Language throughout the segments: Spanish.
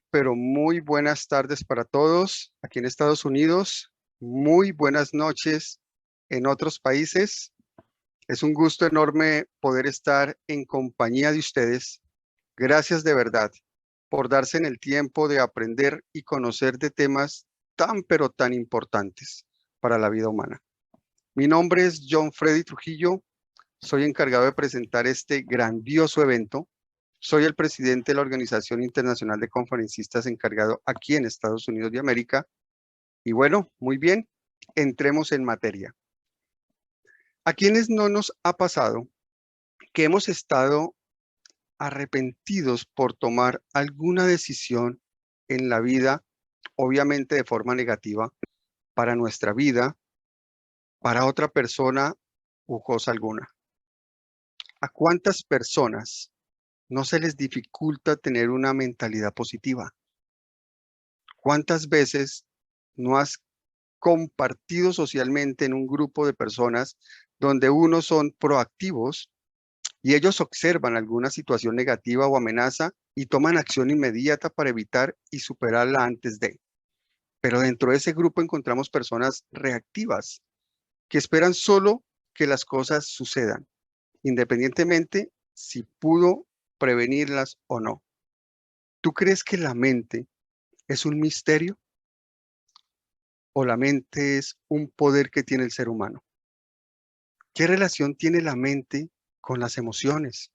Pero muy buenas tardes para todos aquí en Estados Unidos. Muy buenas noches en otros países. Es un gusto enorme poder estar en compañía de ustedes. Gracias de verdad por darse en el tiempo de aprender y conocer de temas tan pero tan importantes para la vida humana. Mi nombre es John Freddy Trujillo. Soy encargado de presentar este grandioso evento. Soy el presidente de la Organización Internacional de Conferencistas encargado aquí en Estados Unidos de América. Y bueno, muy bien, entremos en materia. ¿A quienes no nos ha pasado que hemos estado arrepentidos por tomar alguna decisión en la vida, obviamente de forma negativa, para nuestra vida, para otra persona u cosa alguna? ¿A cuántas personas no se les dificulta tener una mentalidad positiva? ¿Cuántas veces no has compartido socialmente en un grupo de personas donde unos son proactivos y ellos observan alguna situación negativa o amenaza y toman acción inmediata para evitar y superarla antes de? Pero dentro de ese grupo encontramos personas reactivas que esperan solo que las cosas sucedan, independientemente si pudo prevenirlas o no. ¿Tú crees que la mente es un misterio o la mente es un poder que tiene el ser humano? ¿Qué relación tiene la mente con las emociones?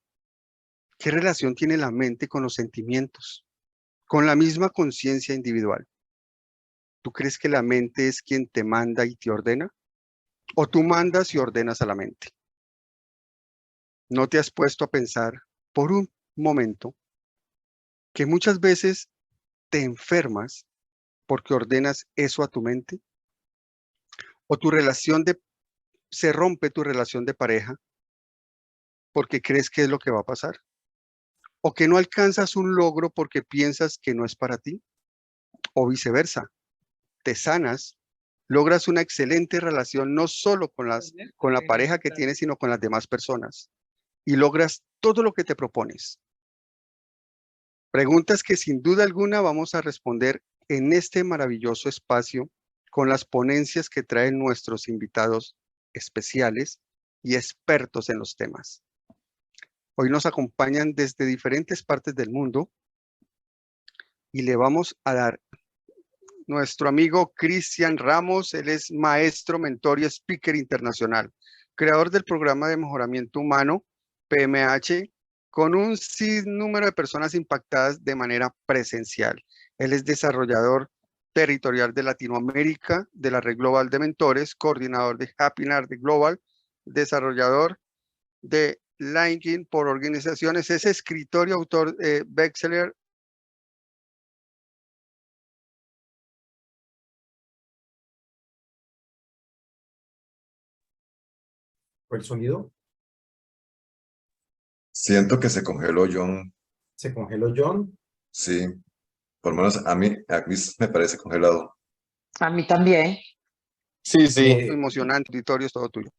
¿Qué relación tiene la mente con los sentimientos? Con la misma conciencia individual. ¿Tú crees que la mente es quien te manda y te ordena? ¿O tú mandas y ordenas a la mente? ¿No te has puesto a pensar por un momento que muchas veces te enfermas porque ordenas eso a tu mente? ¿O se rompe tu relación de pareja porque crees que es lo que va a pasar? ¿O que no alcanzas un logro porque piensas que no es para ti? ¿O viceversa? Te sanas, logras una excelente relación no solo con la pareja que tienes, sino con las demás personas y logras todo lo que te propones. Preguntas que sin duda alguna vamos a responder en este maravilloso espacio con las ponencias que traen nuestros invitados especiales y expertos en los temas. Hoy nos acompañan desde diferentes partes del mundo y le vamos a dar nuestro amigo Cristian Ramos. Él es maestro, mentor y speaker internacional, creador del programa de mejoramiento humano, PMH, con un sinnúmero de personas impactadas de manera presencial. Él es desarrollador territorial de Latinoamérica de la Red Global de Mentores, coordinador de Happy Art Global, desarrollador de LinkedIn por organizaciones, es escritor y autor bestseller. ¿El sonido? Siento que se congeló, John. ¿Se congeló John? Sí, por lo menos a mí me parece congelado. A mí también. Sí, emocionante, auditorio, es todo tuyo.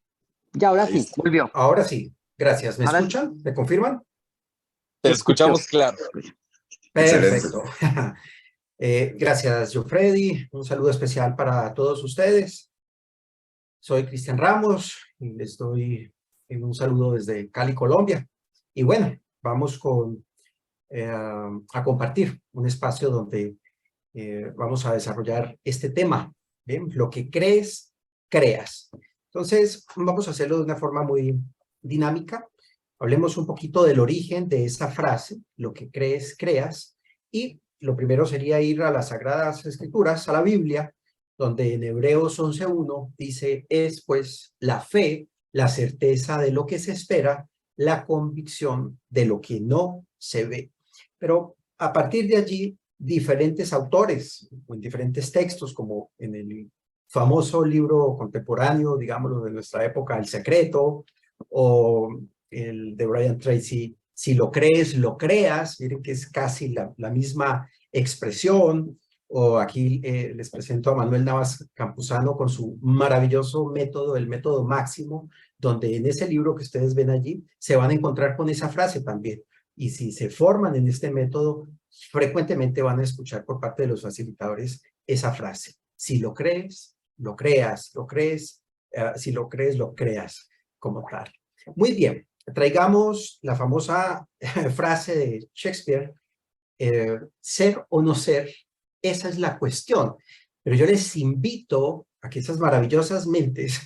Y ahora sí, volvió. Ahora sí, gracias. ¿Me Ahora escuchan? ¿Me confirman? Te escuchamos claro. Perfecto. Gracias, John Freddy. Un saludo especial para todos ustedes. Soy Cristian Ramos y les doy un saludo desde Cali, Colombia. Y bueno, vamos a compartir un espacio donde vamos a desarrollar este tema. ¿Bien? Lo que crees, creas. Entonces, vamos a hacerlo de una forma muy dinámica. Hablemos un poquito del origen de esa frase, lo que crees, creas. Y lo primero sería ir a las Sagradas Escrituras, a la Biblia, donde en Hebreos 11:1 dice, es pues la fe, la certeza de lo que se espera, la convicción de lo que no se ve. Pero a partir de allí, diferentes autores, en diferentes textos, como en el famoso libro contemporáneo, digámoslo, de nuestra época, El Secreto, o el de Brian Tracy, Si lo crees, lo creas. Miren que es casi la misma expresión. O aquí les presento a Manuel Navas Campuzano con su maravilloso método, el método máximo, donde en ese libro que ustedes ven allí se van a encontrar con esa frase también. Y si se forman en este método, frecuentemente van a escuchar por parte de los facilitadores esa frase. Si lo crees, lo creas, lo crees, si lo crees, lo creas como tal. Muy bien, traigamos la famosa frase de Shakespeare, ser o no ser, esa es la cuestión. Pero yo les invito a que esas maravillosas mentes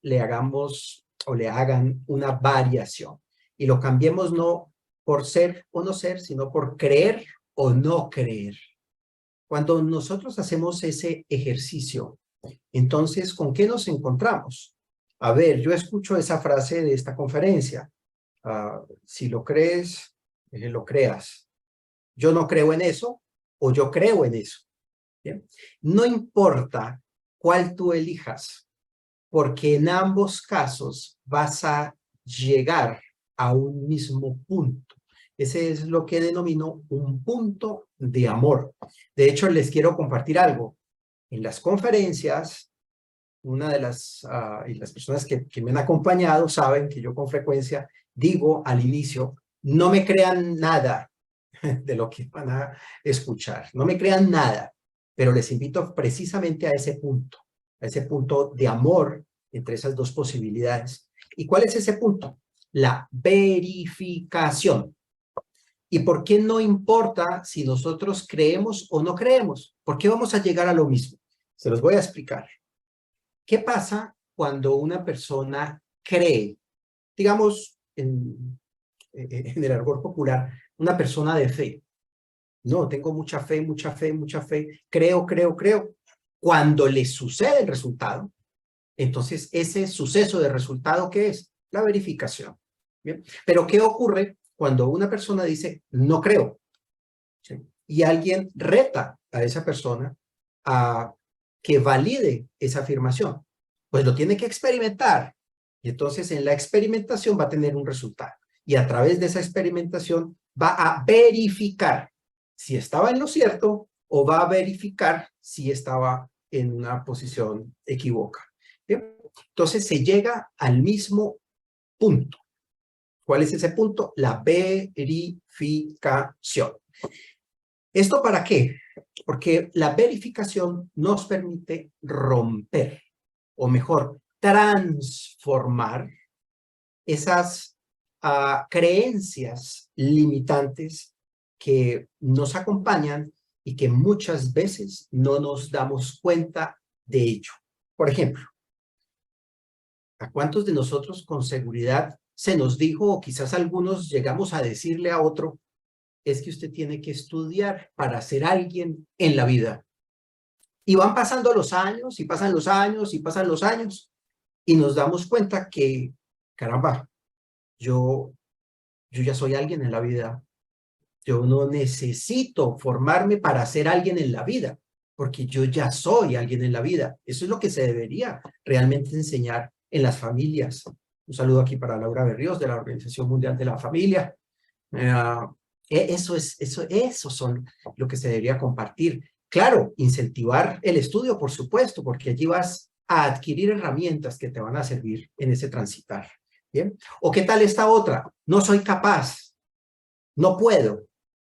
le hagamos o le hagan una variación y lo cambiemos no por ser o no ser, sino por creer o no creer. Cuando nosotros hacemos ese ejercicio, entonces, ¿con qué nos encontramos? A ver, yo escucho esa frase de esta conferencia. Si lo crees, lo creas. Yo no creo en eso o yo creo en eso. ¿Bien? No importa cuál tú elijas, porque en ambos casos vas a llegar a un mismo punto. Ese es lo que denomino un punto de amor. De hecho, les quiero compartir algo. En las conferencias, una de y las personas que me han acompañado saben que yo con frecuencia digo al inicio, no me crean nada de lo que van a escuchar, no me crean nada, pero les invito precisamente a ese punto de amor entre esas dos posibilidades. ¿Y cuál es ese punto? La verificación. ¿Y por qué no importa si nosotros creemos o no creemos? ¿Por qué vamos a llegar a lo mismo? Se los voy a explicar. ¿Qué pasa cuando una persona cree? Digamos, en el argot popular, una persona de fe. No, tengo mucha fe, mucha fe, mucha fe. Creo, creo, creo. Cuando le sucede el resultado, entonces ese suceso de resultado, ¿qué es? La verificación. ¿Bien? Pero ¿qué ocurre cuando una persona dice, no creo? ¿Sí? Y alguien reta a esa persona a que valide esa afirmación. Pues lo tiene que experimentar. Y entonces en la experimentación va a tener un resultado. Y a través de esa experimentación va a verificar si estaba en lo cierto o va a verificar si estaba en una posición equivocada. ¿Bien? Entonces se llega al mismo punto. ¿Cuál es ese punto? La verificación. ¿Esto para qué? Porque la verificación nos permite romper, o mejor, transformar esas creencias limitantes que nos acompañan y que muchas veces no nos damos cuenta de ello. Por ejemplo, ¿a cuántos de nosotros con seguridad se nos dijo, o quizás algunos llegamos a decirle a otro, es que usted tiene que estudiar para ser alguien en la vida? Y van pasando los años, y pasan los años, y pasan los años, y nos damos cuenta que, caramba, yo ya soy alguien en la vida. Yo no necesito formarme para ser alguien en la vida, porque yo ya soy alguien en la vida. Eso es lo que se debería realmente enseñar en las familias. Un saludo aquí para Laura Berríos, de la Organización Mundial de la Familia. Eso son lo que se debería compartir. Claro, incentivar el estudio, por supuesto, porque allí vas a adquirir herramientas que te van a servir en ese transitar. ¿Bien? ¿O qué tal esta otra? No soy capaz, no puedo.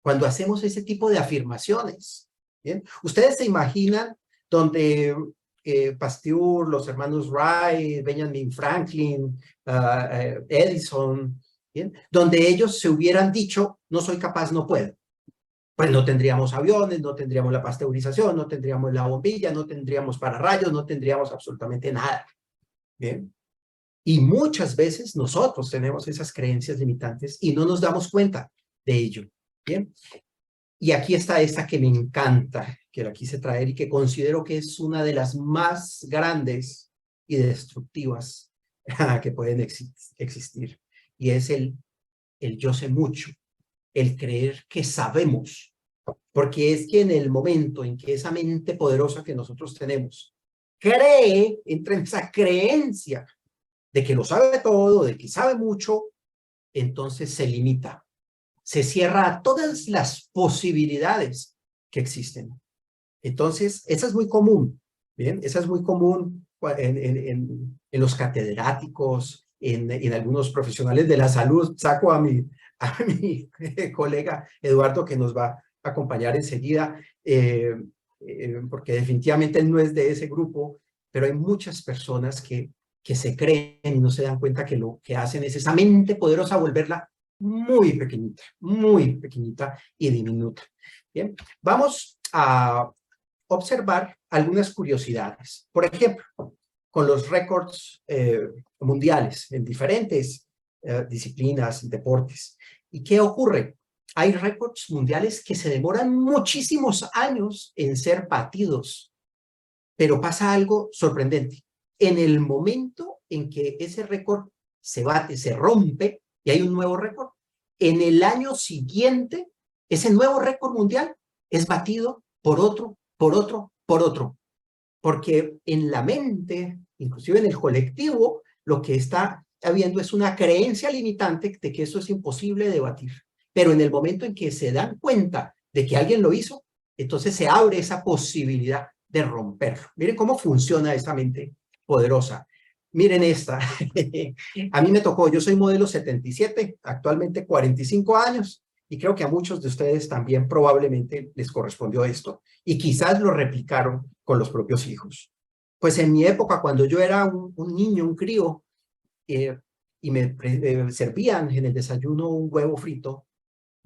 Cuando hacemos ese tipo de afirmaciones, ¿bien? Ustedes se imaginan donde Pasteur, los hermanos Wright, Benjamin Franklin, Edison, ¿bien? Donde ellos se hubieran dicho, no soy capaz, no puedo. Pues no tendríamos aviones, no tendríamos la pasteurización, no tendríamos la bombilla, no tendríamos pararrayos, no tendríamos absolutamente nada. ¿Bien? Y muchas veces nosotros tenemos esas creencias limitantes y no nos damos cuenta de ello. ¿Bien? Y aquí está esta que me encanta, que la quise traer y que considero que es una de las más grandes y destructivas que pueden existir. Y es el yo sé mucho, el creer que sabemos. Porque es que en el momento en que esa mente poderosa que nosotros tenemos entra en esa creencia de que lo sabe todo, de que sabe mucho, entonces se limita, se cierra a todas las posibilidades que existen. Entonces, esa es muy común, ¿bien? Esa es muy común en los catedráticos, en algunos profesionales de la salud. Saco a mi colega Eduardo, que nos va a acompañar enseguida, porque definitivamente él no es de ese grupo, pero hay muchas personas que se creen y no se dan cuenta que lo que hacen es esa mente poderosa volverla muy pequeñita y diminuta. Bien, vamos a observar algunas curiosidades. Por ejemplo, con los récords mundiales en diferentes disciplinas, deportes. ¿Y qué ocurre? Hay récords mundiales que se demoran muchísimos años en ser batidos, pero pasa algo sorprendente. En el momento en que ese récord se bate, se rompe y hay un nuevo récord, en el año siguiente, ese nuevo récord mundial es batido por otro, porque en la mente, inclusive en el colectivo, lo que está habiendo es una creencia limitante de que eso es imposible de batir. Pero en el momento en que se dan cuenta de que alguien lo hizo, entonces se abre esa posibilidad de romperlo. Miren cómo funciona esa mente poderosa. Miren esta. A mí me tocó, yo soy modelo 77, actualmente 45 años, y creo que a muchos de ustedes también probablemente les correspondió esto, y quizás lo replicaron con los propios hijos. Pues en mi época, cuando yo era un niño, un crío, y me servían en el desayuno un huevo frito,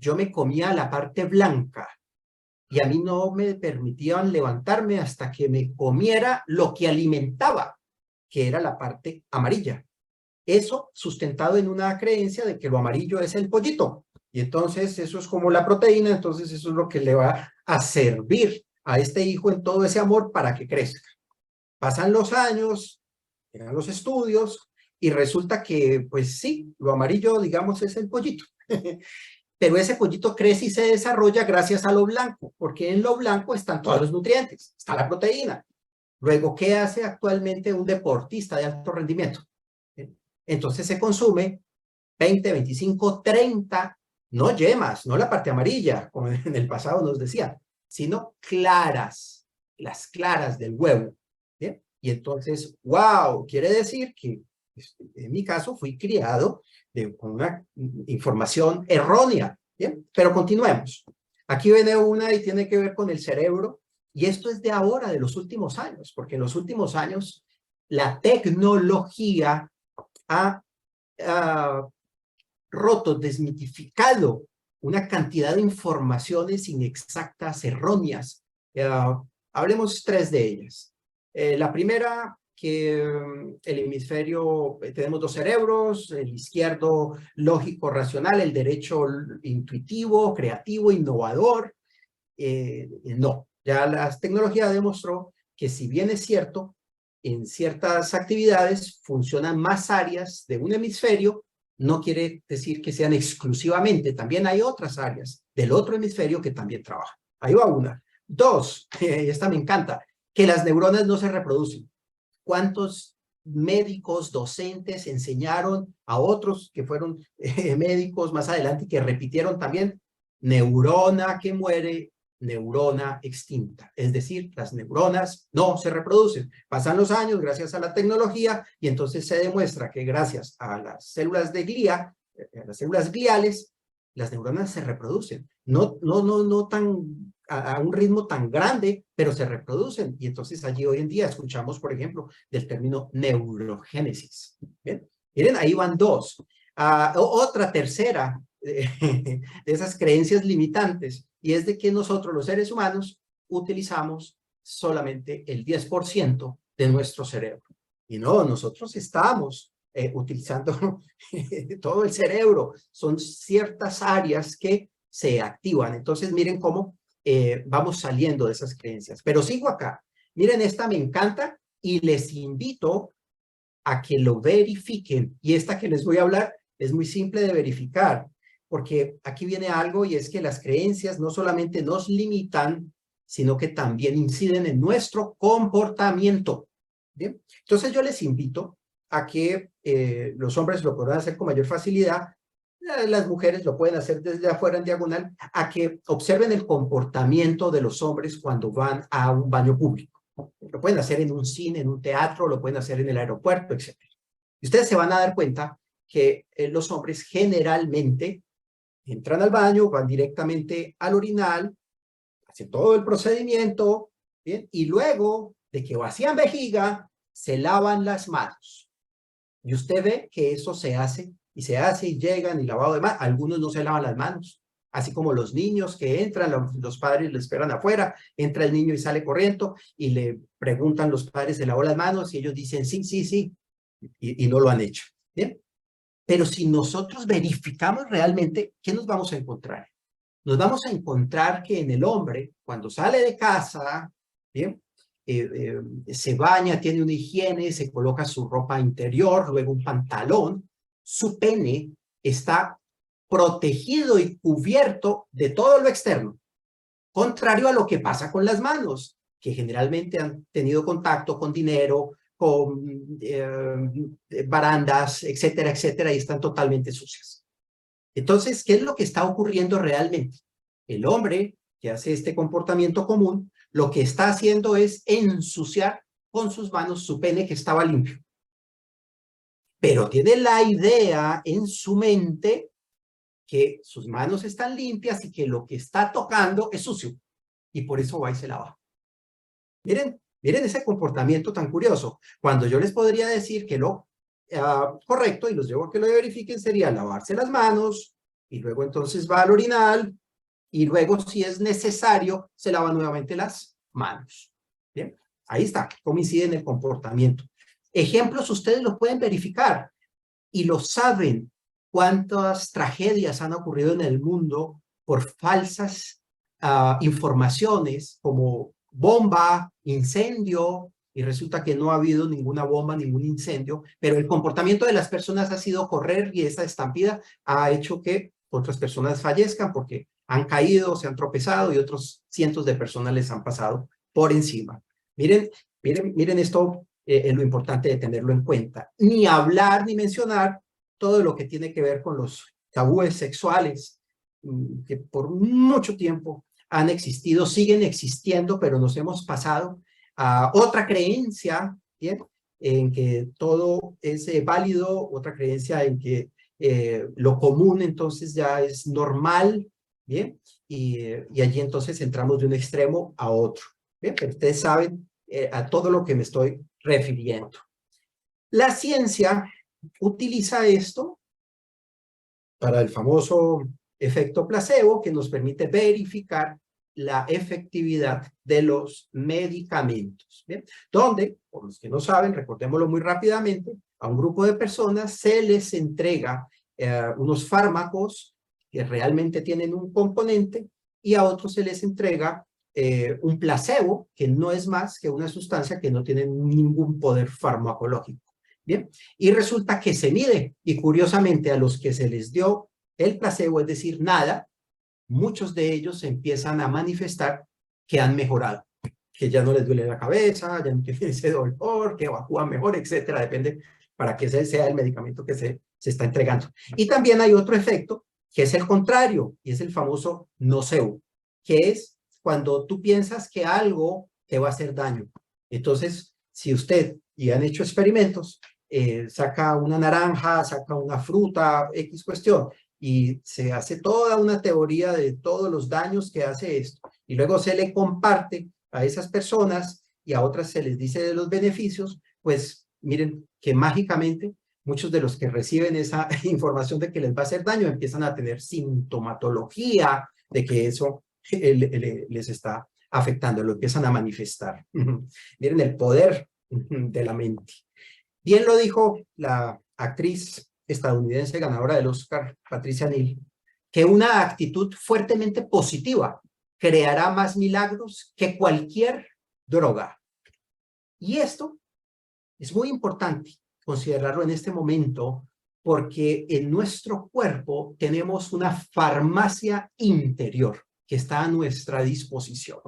yo me comía la parte blanca, y a mí no me permitían levantarme hasta que me comiera lo que alimentaba, que era la parte amarilla. Eso sustentado en una creencia de que lo amarillo es el pollito. Y entonces eso es como la proteína, entonces eso es lo que le va a servir a este hijo en todo ese amor para que crezca. Pasan los años, llegan los estudios y resulta que, pues sí, lo amarillo, digamos, es el pollito. Pero ese pollito crece y se desarrolla gracias a lo blanco, porque en lo blanco están todos los nutrientes, está la proteína. Luego, ¿qué hace actualmente un deportista de alto rendimiento? Entonces se consume 20, 25, 30, no yemas, no la parte amarilla, como en el pasado nos decían, sino claras, las claras del huevo. ¿Bien? Y entonces, wow, quiere decir que en mi caso fui criado con una información errónea. ¿Bien? Pero continuemos. Aquí viene una y tiene que ver con el cerebro, y esto es de ahora, de los últimos años, porque en los últimos años la tecnología ha roto, desmitificado una cantidad de informaciones inexactas, erróneas. Hablemos tres de ellas. La primera, que el hemisferio, tenemos dos cerebros, el izquierdo lógico, racional, el derecho intuitivo, creativo, innovador. No, ya la tecnología demostró que, si bien es cierto, en ciertas actividades funcionan más áreas de un hemisferio, no quiere decir que sean exclusivamente, también hay otras áreas del otro hemisferio que también trabajan. Ahí va una. Dos, esta me encanta, que las neuronas no se reproducen. ¿Cuántos médicos, docentes enseñaron a otros que fueron médicos más adelante y que repitieron también? Neurona que muere, neurona extinta. Es decir, las neuronas no se reproducen. Pasan los años gracias a la tecnología y entonces se demuestra que gracias a las células de glía, a las células gliales, las neuronas se reproducen. No tan a un ritmo tan grande, pero se reproducen. Y entonces allí hoy en día escuchamos, por ejemplo, del término neurogénesis. ¿Bien? Miren, ahí van dos. Otra tercera de esas creencias limitantes, y es de que nosotros los seres humanos utilizamos solamente el 10% de nuestro cerebro. Y no, nosotros estamos utilizando todo el cerebro. Son ciertas áreas que se activan. Entonces miren cómo vamos saliendo de esas creencias. Pero sigo acá. Miren, esta me encanta y les invito a que lo verifiquen. Y esta que les voy a hablar es muy simple de verificar, porque aquí viene algo, y es que las creencias no solamente nos limitan, sino que también inciden en nuestro comportamiento. ¿Bien? Entonces yo les invito a que los hombres lo podrán hacer con mayor facilidad, las mujeres lo pueden hacer desde afuera en diagonal, a que observen el comportamiento de los hombres cuando van a un baño público. Lo pueden hacer en un cine, en un teatro, lo pueden hacer en el aeropuerto, etc. Y ustedes se van a dar cuenta que los hombres generalmente entran al baño, van directamente al orinal, hacen todo el procedimiento, ¿bien? Y luego de que vacían vejiga, se lavan las manos. Y usted ve que eso se hace, y llegan, y lavado de manos. Algunos no se lavan las manos, así como los niños que entran, los padres le esperan afuera, entra el niño y sale corriendo, y le preguntan los padres, ¿se lavó las manos? Y ellos dicen, sí, sí, sí, y no lo han hecho, ¿bien? Pero si nosotros verificamos realmente, ¿qué nos vamos a encontrar? Nos vamos a encontrar que en el hombre, cuando sale de casa, ¿bien? Se baña, tiene una higiene, se coloca su ropa interior, luego un pantalón, su pene está protegido y cubierto de todo lo externo, contrario a lo que pasa con las manos, que generalmente han tenido contacto con dinero, con barandas, etcétera, etcétera, y están totalmente sucias. Entonces, ¿qué es lo que está ocurriendo realmente? El hombre que hace este comportamiento común, lo que está haciendo es ensuciar con sus manos su pene que estaba limpio. Pero tiene la idea en su mente que sus manos están limpias y que lo que está tocando es sucio. Y por eso va y se lava. Miren ese comportamiento tan curioso. Cuando yo les podría decir que lo correcto, y los llevo a que lo verifiquen, sería lavarse las manos, y luego entonces va al orinal, y luego, si es necesario, se lava nuevamente las manos. Bien, ahí está, cómo incide en el comportamiento. Ejemplos ustedes lo pueden verificar, y lo saben. Cuántas tragedias han ocurrido en el mundo por falsas informaciones, como bomba, incendio, y resulta que no ha habido ninguna bomba, ningún incendio, pero el comportamiento de las personas ha sido correr, y esa estampida ha hecho que otras personas fallezcan porque han caído, se han tropezado, y otros cientos de personas les han pasado por encima. Miren esto, lo importante de tenerlo en cuenta. Ni hablar ni mencionar todo lo que tiene que ver con los tabúes sexuales, que por mucho tiempo han existido, siguen existiendo, pero nos hemos pasado a otra creencia, ¿bien? En que todo es válido, otra creencia en que lo común entonces ya es normal, ¿bien? Y allí entonces entramos de un extremo a otro, ¿bien? Pero ustedes saben a todo lo que me estoy refiriendo. La ciencia utiliza esto para el famoso efecto placebo, que nos permite verificar la efectividad de los medicamentos, ¿bien? Donde, por los que no saben, recordémoslo muy rápidamente, a un grupo de personas se les entrega unos fármacos que realmente tienen un componente, y a otros se les entrega un placebo, que no es más que una sustancia que no tiene ningún poder farmacológico. Bien, y resulta que se mide, y curiosamente a los que se les dio el placebo, es decir, nada, muchos de ellos empiezan a manifestar que han mejorado, que ya no les duele la cabeza, ya no tienen ese dolor, que evacúan mejor, etcétera, depende para qué sea el medicamento que se está entregando. Y también hay otro efecto, que es el contrario, y es el famoso nocebo, que es cuando tú piensas que algo te va a hacer daño. Entonces, si usted, y han hecho experimentos, saca una naranja, saca una fruta, X cuestión, y se hace toda una teoría de todos los daños que hace esto, y luego se le comparte a esas personas, y a otras se les dice de los beneficios, pues miren que mágicamente muchos de los que reciben esa información de que les va a hacer daño empiezan a tener sintomatología de que eso les está afectando, lo empiezan a manifestar. Miren el poder de la mente. Bien lo dijo la actriz estadounidense ganadora del Oscar, Patricia Neal, que una actitud fuertemente positiva creará más milagros que cualquier droga. Y esto es muy importante considerarlo en este momento, porque en nuestro cuerpo tenemos una farmacia interior que está a nuestra disposición.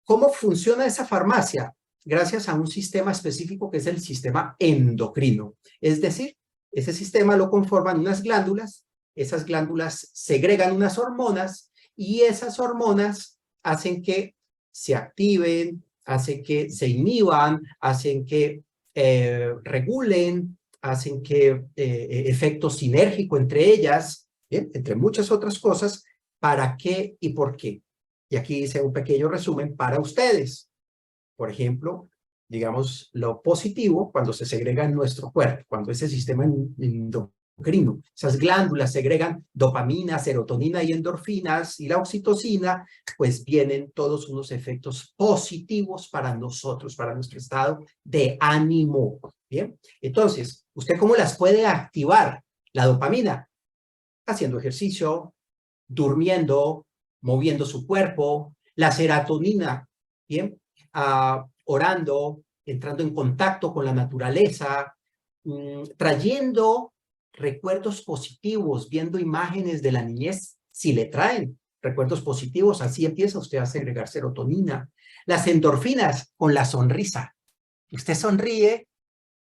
¿Cómo funciona esa farmacia? Gracias a un sistema específico que es el sistema endocrino. Es decir, ese sistema lo conforman unas glándulas, esas glándulas segregan unas hormonas, y esas hormonas hacen que se activen, hacen que se inhiban, hacen que regulen hacen que efecto sinérgico entre ellas, ¿bien? Entre muchas otras cosas, ¿para qué y por qué? Y aquí hice un pequeño resumen para ustedes. Por ejemplo, digamos, lo positivo cuando se segrega en nuestro cuerpo, cuando ese sistema endocrino, esas glándulas segregan dopamina, serotonina y endorfinas y la oxitocina, pues vienen todos unos efectos positivos para nosotros, para nuestro estado de ánimo. Bien, entonces, ¿usted cómo las puede activar? La dopamina, haciendo ejercicio, durmiendo, moviendo su cuerpo, la serotonina, bien, orando, entrando en contacto con la naturaleza, trayendo recuerdos positivos, viendo imágenes de la niñez, si le traen recuerdos positivos, así empieza usted a segregar serotonina. Las endorfinas con la sonrisa. Usted sonríe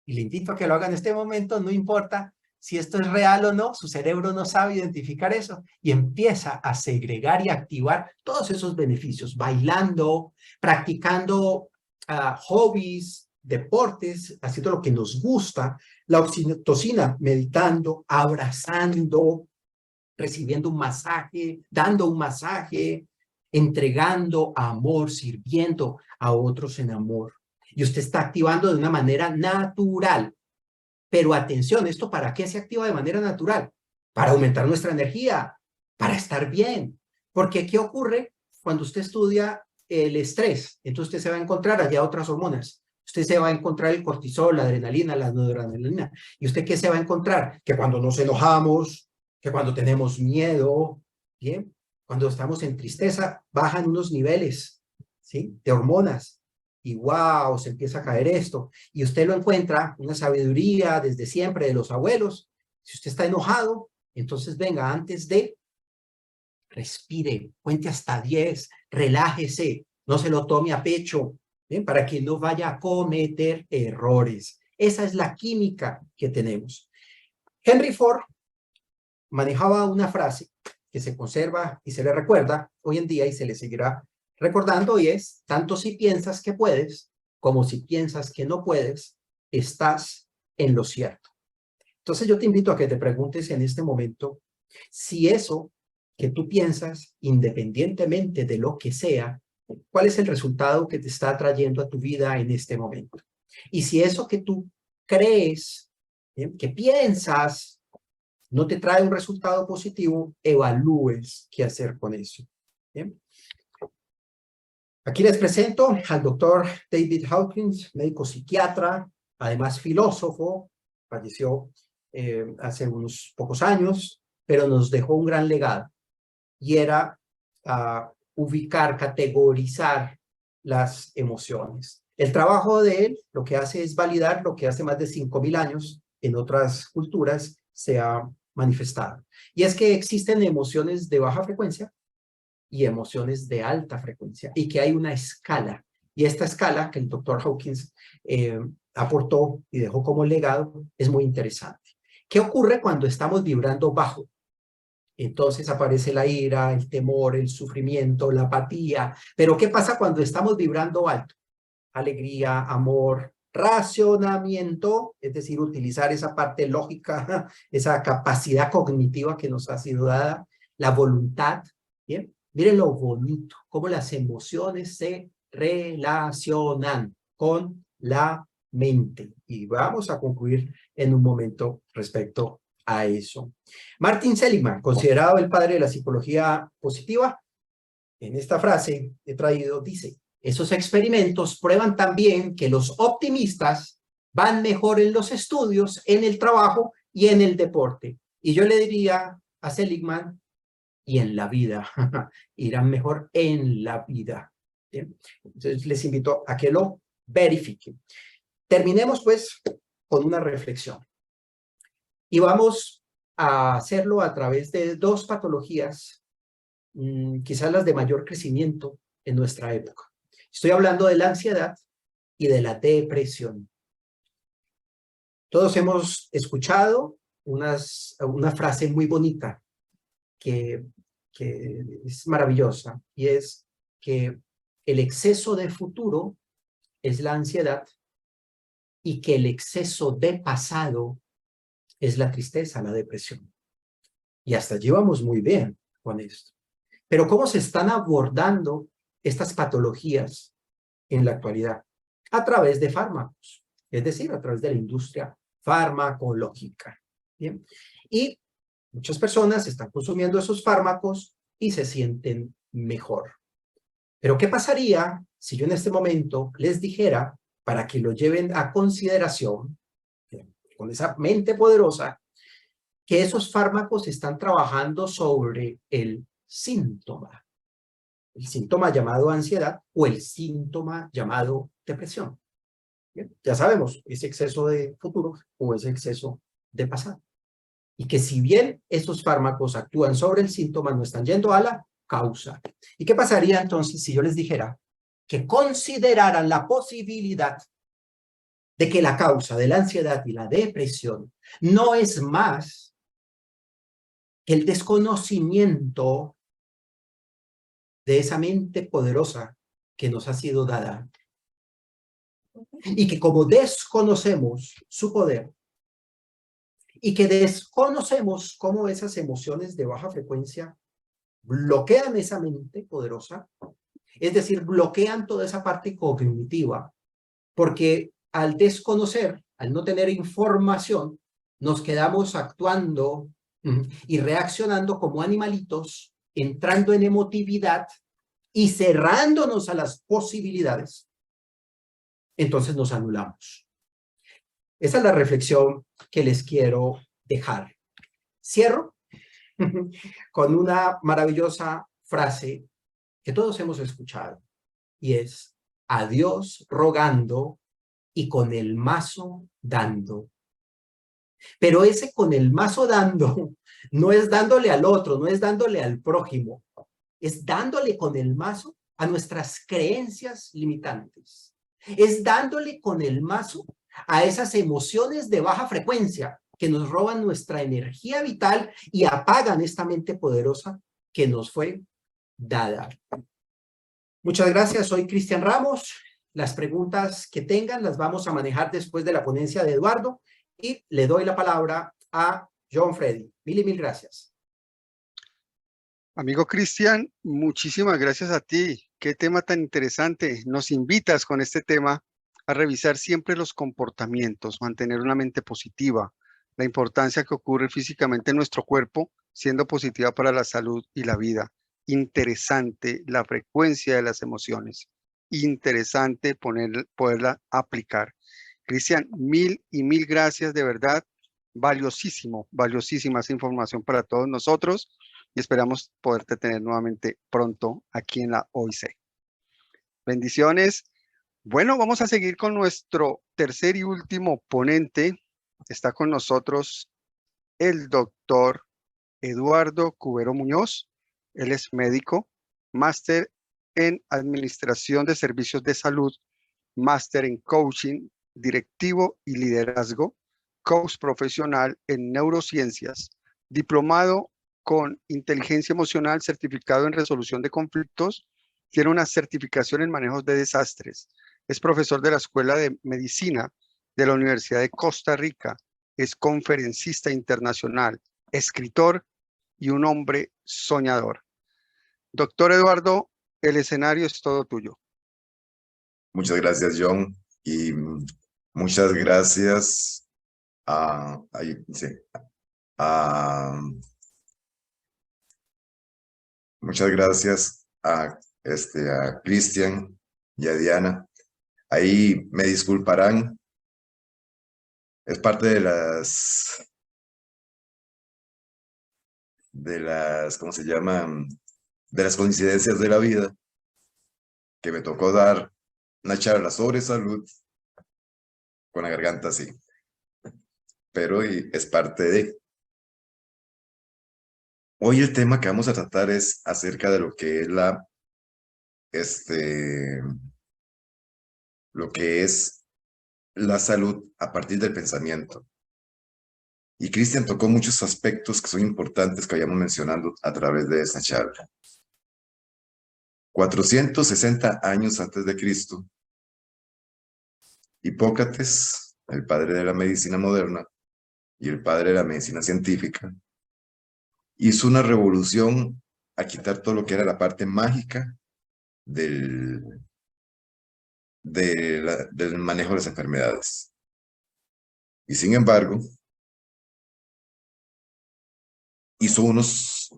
y le invito a que lo haga en este momento, no importa si esto es real o no, su cerebro no sabe identificar eso y empieza a segregar y activar todos esos beneficios, bailando, practicando hobbies, deportes, haciendo lo que nos gusta, la oxitocina, meditando, abrazando, recibiendo un masaje, dando un masaje, entregando amor, sirviendo a otros en amor. Y usted está activando de una manera natural. Pero atención, ¿esto para qué se activa de manera natural? Para aumentar nuestra energía, para estar bien. Porque ¿qué ocurre cuando usted estudia el estrés? Entonces usted se va a encontrar allá otras hormonas. Usted se va a encontrar el cortisol, la adrenalina, la noradrenalina. ¿Y usted qué se va a encontrar? Que cuando nos enojamos, que cuando tenemos miedo, ¿bien? Cuando estamos en tristeza, bajan unos niveles, ¿sí? De hormonas. Y wow, se empieza a caer esto. Y usted lo encuentra, una sabiduría desde siempre de los abuelos. Si usted está enojado, entonces venga, antes de, respire, cuente hasta 10, relájese, no se lo tome a pecho, ¿bien? Para que no vaya a cometer errores. Esa es la química que tenemos. Henry Ford manejaba una frase que se conserva y se le recuerda hoy en día y se le seguirá recordando, y es: tanto si piensas que puedes como si piensas que no puedes, estás en lo cierto. Entonces yo te invito a que te preguntes en este momento si eso que tú piensas, independientemente de lo que sea, ¿cuál es el resultado que te está trayendo a tu vida en este momento? Y si eso que tú crees, ¿bien?, que piensas, no te trae un resultado positivo, evalúes qué hacer con eso. ¿Bien? Aquí les presento al doctor David Hawkins, médico psiquiatra, además filósofo, falleció hace unos pocos años, pero nos dejó un gran legado, y era ubicar, categorizar las emociones. El trabajo de él lo que hace es validar lo que hace más de 5.000 años en otras culturas se ha manifestado. Y es que existen emociones de baja frecuencia y emociones de alta frecuencia, y que hay una escala. Y esta escala que el doctor Hawkins aportó y dejó como legado es muy interesante. ¿Qué ocurre cuando estamos vibrando bajo? Entonces aparece la ira, el temor, el sufrimiento, la apatía. Pero ¿qué pasa cuando estamos vibrando alto? Alegría, amor, racionamiento, es decir, utilizar esa parte lógica, esa capacidad cognitiva que nos ha sido dada, la voluntad, ¿bien? Miren lo bonito, cómo las emociones se relacionan con la mente. Y vamos a concluir en un momento respecto a eso. Martin Seligman, considerado el padre de la psicología positiva, en esta frase he traído, dice: esos experimentos prueban también que los optimistas van mejor en los estudios, en el trabajo y en el deporte. Y yo le diría a Seligman, y en la vida, irán mejor en la vida. ¿Bien? Entonces les invito a que lo verifiquen. Terminemos pues con una reflexión. Y vamos a hacerlo a través de dos patologías, quizás las de mayor crecimiento en nuestra época. Estoy hablando de la ansiedad y de la depresión. Todos hemos escuchado una frase muy bonita que es maravillosa, y es que el exceso de futuro es la ansiedad y que el exceso de pasado es la tristeza, la depresión. Y hasta allí vamos muy bien con esto. Pero ¿cómo se están abordando estas patologías en la actualidad? A través de fármacos, es decir, a través de la industria farmacológica. ¿Bien? Y muchas personas están consumiendo esos fármacos y se sienten mejor. Pero ¿qué pasaría si yo en este momento les dijera, para que lo lleven a consideración, con esa mente poderosa, que esos fármacos están trabajando sobre el síntoma llamado ansiedad o el síntoma llamado depresión? ¿Bien? Ya sabemos, ese exceso de futuro o ese exceso de pasado. Y que si bien esos fármacos actúan sobre el síntoma, no están yendo a la causa. ¿Y qué pasaría entonces si yo les dijera que consideraran la posibilidad de que la causa de la ansiedad y la depresión no es más que el desconocimiento de esa mente poderosa que nos ha sido dada? Y que como desconocemos su poder y que desconocemos cómo esas emociones de baja frecuencia bloquean esa mente poderosa, es decir, bloquean toda esa parte cognitiva, porque al desconocer, al no tener información, nos quedamos actuando y reaccionando como animalitos, entrando en emotividad y cerrándonos a las posibilidades. Entonces nos anulamos. Esa es la reflexión que les quiero dejar. Cierro con una maravillosa frase que todos hemos escuchado, y es: a Dios rogando y con el mazo dando. Pero ese con el mazo dando no es dándole al otro, no es dándole al prójimo, es dándole con el mazo a nuestras creencias limitantes. Es dándole con el mazo a esas emociones de baja frecuencia que nos roban nuestra energía vital y apagan esta mente poderosa que nos fue dada. Muchas gracias, soy Cristian Ramos. Las preguntas que tengan las vamos a manejar después de la ponencia de Eduardo y le doy la palabra a John Freddy. Mil gracias. Amigo Cristian, muchísimas gracias a ti. Qué tema tan interesante. Nos invitas con este tema a revisar siempre los comportamientos, mantener una mente positiva, la importancia que ocurre físicamente en nuestro cuerpo, siendo positiva para la salud y la vida. Interesante la frecuencia de las emociones. Interesante poderla aplicar. Cristian, mil y mil gracias, de verdad. Valiosísima esa información para todos nosotros y esperamos poderte tener nuevamente pronto aquí en la OIC. Bendiciones. Bueno, vamos a seguir con nuestro tercer y último ponente. Está con nosotros el doctor Eduardo Cubero Muñoz. Él es médico, máster en Administración de Servicios de Salud, máster en Coaching Directivo y Liderazgo, coach profesional en Neurociencias, diplomado con Inteligencia Emocional, certificado en Resolución de Conflictos, tiene una certificación en Manejo de Desastres, es profesor de la Escuela de Medicina de la Universidad de Costa Rica, es conferencista internacional, escritor y un hombre soñador. Doctor Eduardo, el escenario es todo tuyo. Muchas gracias, John, y muchas gracias muchas gracias a Cristian y a Diana. Ahí me disculparán, es parte de las, ¿cómo se llaman? De las coincidencias de la vida, que me tocó dar una charla sobre salud con la garganta así, pero es parte de. Hoy el tema que vamos a tratar es acerca de lo que es la salud a partir del pensamiento. Y Cristian tocó muchos aspectos que son importantes que vayamos mencionando a través de esta charla. 460 años antes de Cristo, Hipócrates el padre de la medicina moderna y el padre de la medicina científica, hizo una revolución a quitar todo lo que era la parte mágica del manejo de las enfermedades. Y sin embargo, hizo unos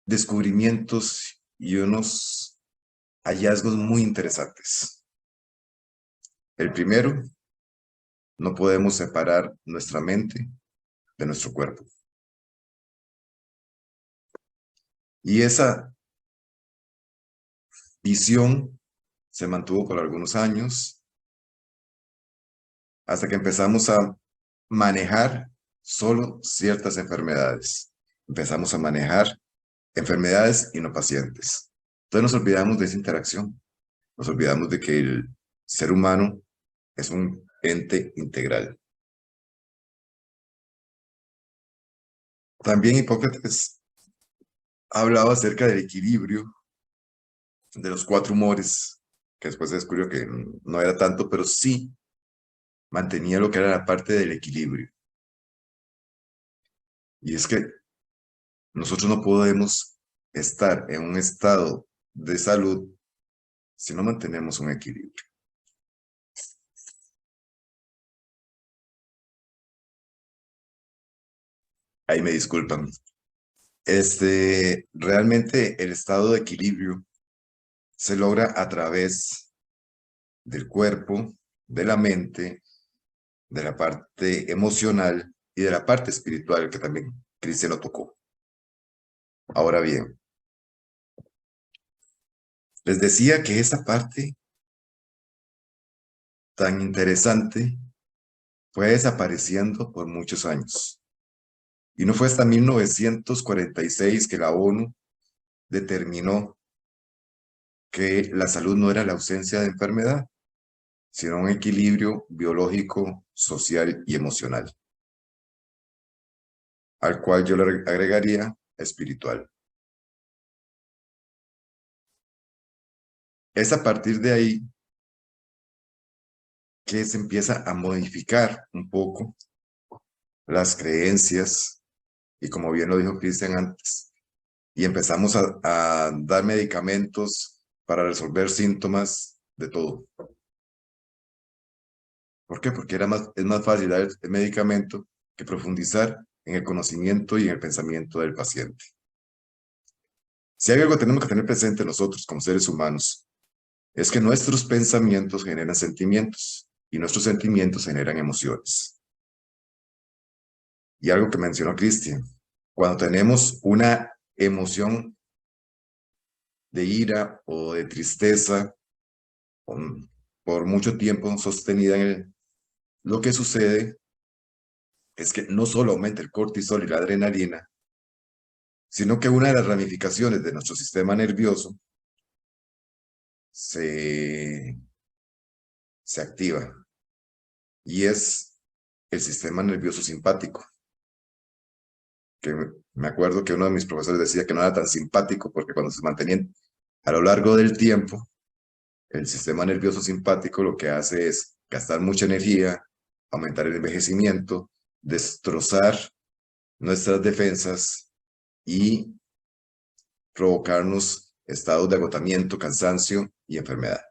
descubrimientos y unos hallazgos muy interesantes. El primero, no podemos separar nuestra mente de nuestro cuerpo. Y esa visión se mantuvo por algunos años hasta que empezamos a manejar solo ciertas enfermedades. Empezamos a manejar enfermedades y no pacientes. Entonces nos olvidamos de esa interacción. Nos olvidamos de que el ser humano es un ente integral. También Hipócrates hablaba acerca del equilibrio de los 4 humores, que después se descubrió que no era tanto, pero sí mantenía lo que era la parte del equilibrio. Y es que nosotros no podemos estar en un estado de salud si no mantenemos un equilibrio. Ahí me disculpan. Realmente el estado de equilibrio se logra a través del cuerpo, de la mente, de la parte emocional y de la parte espiritual, que también Cristian lo tocó. Ahora bien, les decía que esta parte tan interesante fue desapareciendo por muchos años. Y no fue hasta 1946 que la ONU determinó que la salud no era la ausencia de enfermedad, sino un equilibrio biológico, social y emocional, al cual yo le agregaría espiritual. Es a partir de ahí que se empieza a modificar un poco las creencias, y como bien lo dijo Cristian antes, y empezamos a dar medicamentos para resolver síntomas de todo. ¿Por qué? Porque es más fácil dar el medicamento que profundizar en el conocimiento y en el pensamiento del paciente. Si hay algo que tenemos que tener presente nosotros como seres humanos, es que nuestros pensamientos generan sentimientos y nuestros sentimientos generan emociones. Y algo que mencionó Cristian, cuando tenemos una emoción de ira o de tristeza por mucho tiempo sostenida lo que sucede es que no solo aumenta el cortisol y la adrenalina, sino que una de las ramificaciones de nuestro sistema nervioso se activa, y es el sistema nervioso simpático, que me acuerdo que uno de mis profesores decía que no era tan simpático porque cuando se mantenían a lo largo del tiempo, el sistema nervioso simpático lo que hace es gastar mucha energía, aumentar el envejecimiento, destrozar nuestras defensas y provocarnos estados de agotamiento, cansancio y enfermedad.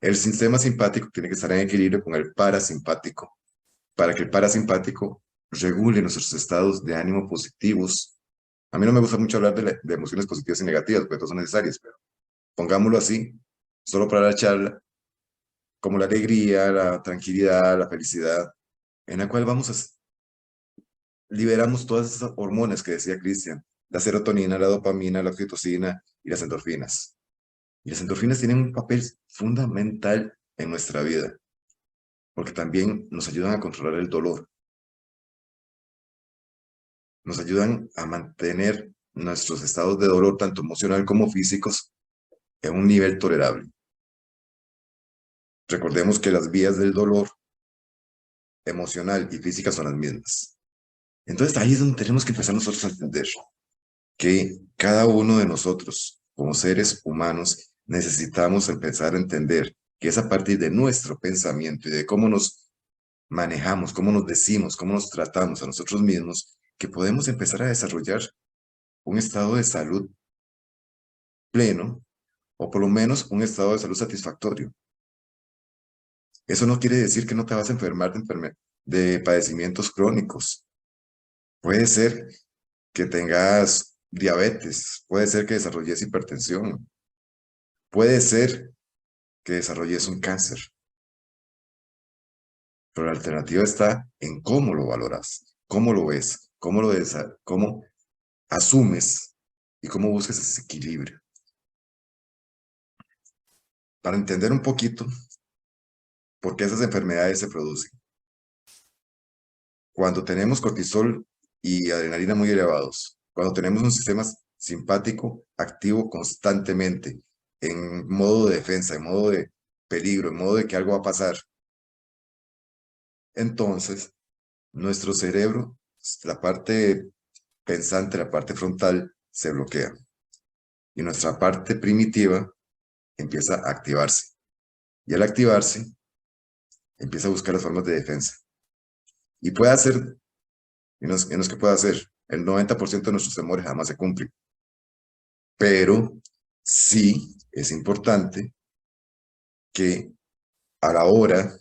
El sistema simpático tiene que estar en equilibrio con el parasimpático, para que el parasimpático regule nuestros estados de ánimo positivos. A mí no me gusta mucho hablar de emociones positivas y negativas, porque todas son necesarias, pero pongámoslo así, solo para la charla, como la alegría, la tranquilidad, la felicidad, en la cual liberamos todas esas hormonas que decía Cristian, la serotonina, la dopamina, la oxitocina y las endorfinas. Y las endorfinas tienen un papel fundamental en nuestra vida, porque también nos ayudan a controlar el dolor. Nos ayudan a mantener nuestros estados de dolor, tanto emocional como físicos, en un nivel tolerable. Recordemos que las vías del dolor emocional y física son las mismas. Entonces ahí es donde tenemos que empezar nosotros a entender que cada uno de nosotros, como seres humanos, necesitamos empezar a entender que es a partir de nuestro pensamiento y de cómo nos manejamos, cómo nos decimos, cómo nos tratamos a nosotros mismos, que podemos empezar a desarrollar un estado de salud pleno, o por lo menos un estado de salud satisfactorio. Eso no quiere decir que no te vas a enfermar de padecimientos crónicos. Puede ser que tengas diabetes, puede ser que desarrolles hipertensión, puede ser que desarrolles un cáncer. Pero la alternativa está en cómo lo valoras, cómo lo ves, cómo asumes y cómo buscas ese equilibrio. Para entender un poquito por qué esas enfermedades se producen. Cuando tenemos cortisol y adrenalina muy elevados, cuando tenemos un sistema simpático activo constantemente, en modo de defensa, en modo de peligro, en modo de que algo va a pasar, entonces nuestro cerebro, la parte pensante, la parte frontal, se bloquea. Y nuestra parte primitiva empieza a activarse. Y al activarse, empieza a buscar las formas de defensa. Y puede hacer, y no es que pueda hacer, el 90% de nuestros temores jamás se cumplen. Pero sí es importante que a la hora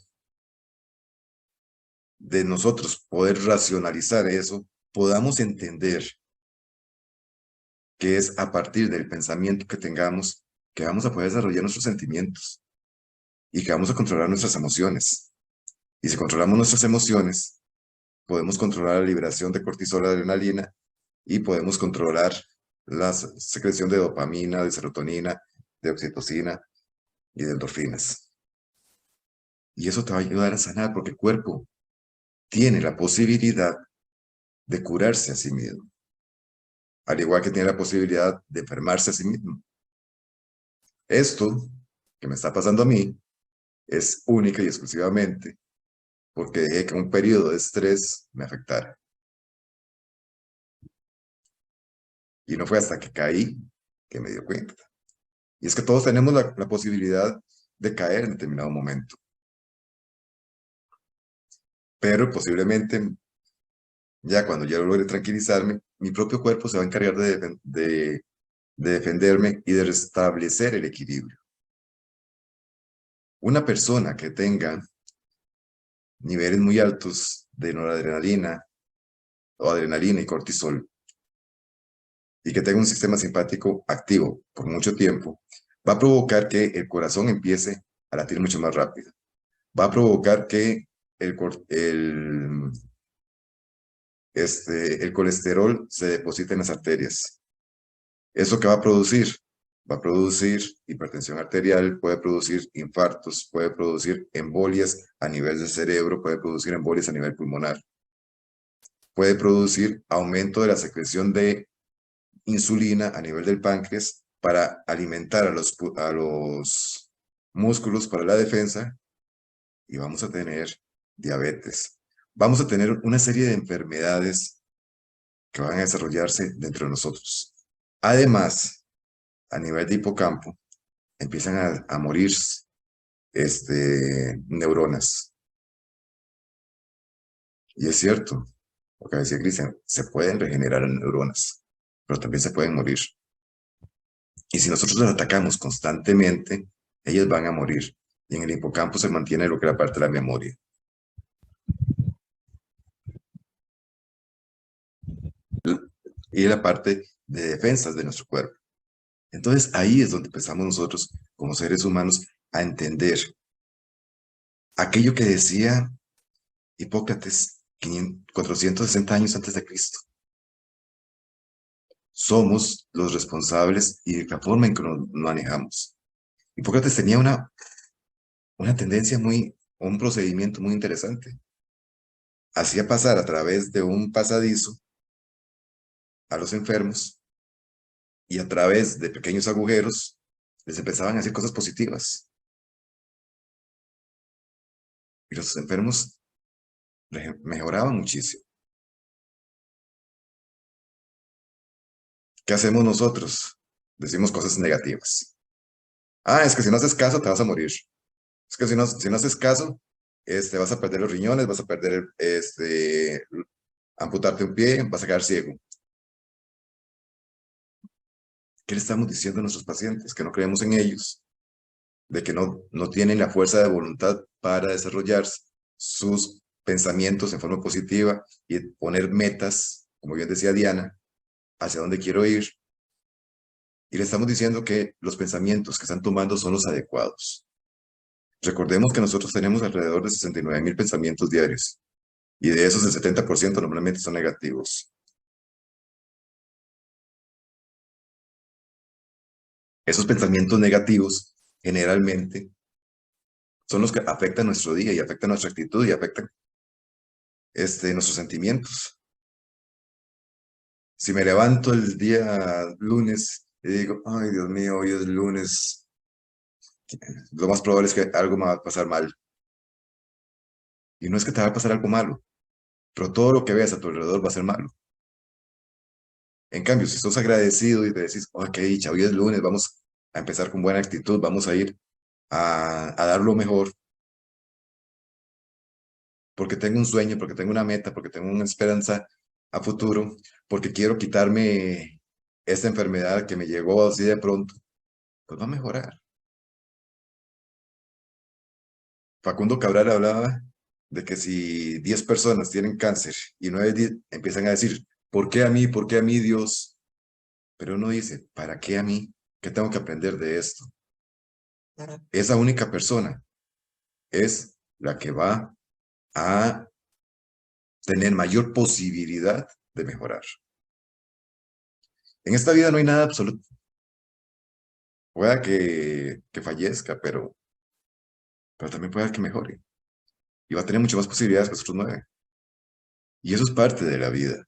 de nosotros poder racionalizar eso, podamos entender que es a partir del pensamiento que tengamos que vamos a poder desarrollar nuestros sentimientos y que vamos a controlar nuestras emociones. Y si controlamos nuestras emociones, podemos controlar la liberación de cortisol, adrenalina, y podemos controlar la secreción de dopamina, de serotonina, de oxitocina y de endorfinas. Y eso te va a ayudar a sanar porque el cuerpo tiene la posibilidad de curarse a sí mismo, al igual que tiene la posibilidad de enfermarse a sí mismo. Esto que me está pasando a mí es única y exclusivamente porque dejé que un periodo de estrés me afectara. Y no fue hasta que caí que me dio cuenta. Y es que todos tenemos la posibilidad de caer en determinado momento. Pero posiblemente, ya cuando ya logre tranquilizarme, mi propio cuerpo se va a encargar de defenderme y de restablecer el equilibrio. Una persona que tenga niveles muy altos de noradrenalina o adrenalina y cortisol y que tenga un sistema simpático activo por mucho tiempo, va a provocar que el corazón empiece a latir mucho más rápido. Va a provocar que el colesterol se deposite en las arterias. ¿Eso qué va a producir? Va a producir hipertensión arterial, puede producir infartos, puede producir embolias a nivel del cerebro, puede producir embolias a nivel pulmonar. Puede producir aumento de la secreción de insulina a nivel del páncreas para alimentar a los músculos para la defensa y vamos a tener diabetes. Vamos a tener una serie de enfermedades que van a desarrollarse dentro de nosotros. Además, a nivel de hipocampo, empiezan a morir neuronas. Y es cierto, lo que decía Cristian, se pueden regenerar neuronas, pero también se pueden morir. Y si nosotros las atacamos constantemente, ellas van a morir. Y en el hipocampo se mantiene lo que es la parte de la memoria. Y la parte de defensas de nuestro cuerpo. Entonces ahí es donde empezamos nosotros como seres humanos a entender aquello que decía Hipócrates 460 años antes de Cristo. Somos los responsables y de la forma en que nos manejamos. Hipócrates tenía una tendencia un procedimiento muy interesante. Hacía pasar a través de un pasadizo a los enfermos y a través de pequeños agujeros les empezaban a hacer cosas positivas. Y los enfermos mejoraban muchísimo. ¿Qué hacemos nosotros? Decimos cosas negativas. Ah, es que si no haces caso te vas a morir. Es que si no haces caso, vas a perder los riñones, vas a perder, amputarte un pie, vas a quedar ciego. ¿Qué le estamos diciendo a nuestros pacientes? Que no creemos en ellos, de que no tienen la fuerza de voluntad para desarrollar sus pensamientos en forma positiva y poner metas, como bien decía Diana, hacia dónde quiero ir. Y le estamos diciendo que los pensamientos que están tomando son los adecuados. Recordemos que nosotros tenemos alrededor de 69,000 pensamientos diarios y de esos el 70% normalmente son negativos. Esos pensamientos negativos generalmente son los que afectan nuestro día y afectan nuestra actitud y afectan nuestros sentimientos. Si me levanto el día lunes y digo, ay Dios mío, hoy es lunes, lo más probable es que algo me va a pasar mal. Y no es que te va a pasar algo malo, pero todo lo que veas a tu alrededor va a ser malo. En cambio, si sos agradecido y te decís, ok, hoy es lunes, vamos a empezar con buena actitud, vamos a ir a dar lo mejor, porque tengo un sueño, porque tengo una meta, porque tengo una esperanza a futuro, porque quiero quitarme esta enfermedad que me llegó así de pronto, pues va a mejorar. Facundo Cabral hablaba de que si 10 personas tienen cáncer y 9 empiezan a decir, ¿por qué a mí? ¿Por qué a mí, Dios? Pero uno dice, ¿para qué a mí? ¿Qué tengo que aprender de esto? Esa única persona es la que va a tener mayor posibilidad de mejorar. En esta vida no hay nada absoluto. Pueda que fallezca, pero también pueda que mejore. Y va a tener muchas más posibilidades que los otros 9. Y eso es parte de la vida.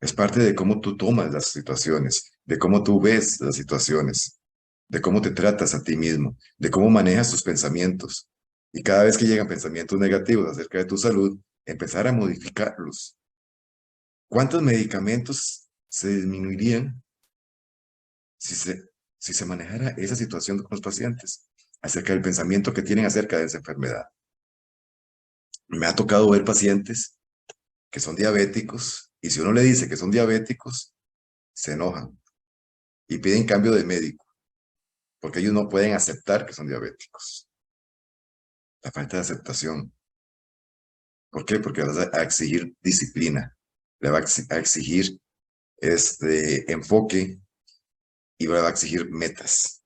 Es parte de cómo tú tomas las situaciones, de cómo tú ves las situaciones, de cómo te tratas a ti mismo, de cómo manejas tus pensamientos. Y cada vez que llegan pensamientos negativos acerca de tu salud, empezar a modificarlos. ¿Cuántos medicamentos se disminuirían si se manejara esa situación con los pacientes acerca del pensamiento que tienen acerca de esa enfermedad? Me ha tocado ver pacientes que son diabéticos y si uno le dice que son diabéticos, se enojan y piden cambio de médico porque ellos no pueden aceptar que son diabéticos. La falta de aceptación. ¿Por qué? Porque vas a exigir disciplina, le va a exigir enfoque y le va a exigir metas.